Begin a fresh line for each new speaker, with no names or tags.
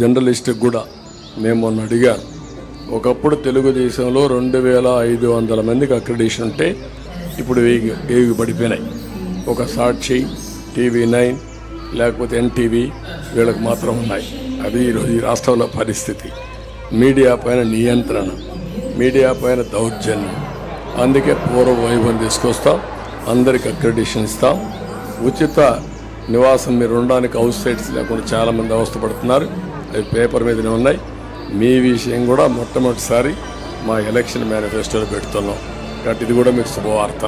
జర్నలిస్ట్కి కూడా మేము మొన్న అడిగాను. ఒకప్పుడు తెలుగుదేశంలో 2500 మందికి అక్రిడిషన్ ఉంటే ఇప్పుడు 1000 పడిపోయినాయి. ఒక సాక్షి, TV9 లేకపోతే NTV వీళ్ళకి మాత్రం ఉన్నాయి. అది ఈరోజు ఈ రాష్ట్రంలో పరిస్థితి. మీడియా పైన నియంత్రణ, మీడియా పైన దౌర్జన్యం. అందుకే పూర్వ వైభవం తీసుకొస్తాం, అందరికి అక్రిడిషన్ ఇస్తాం. ఉచిత నివాసం మీరు ఉండడానికి హౌస్ సైట్స్ లేకుండా చాలామంది అవస్థపడుతున్నారు. అవి పేపర్ మీదనే ఉన్నాయి. మీ విషయం కూడా మొట్టమొదటిసారి మా ఎలక్షన్ మేనిఫెస్టోలో పెడుతున్నాం కాబట్టి ఇది కూడా మీకు శుభవార్త.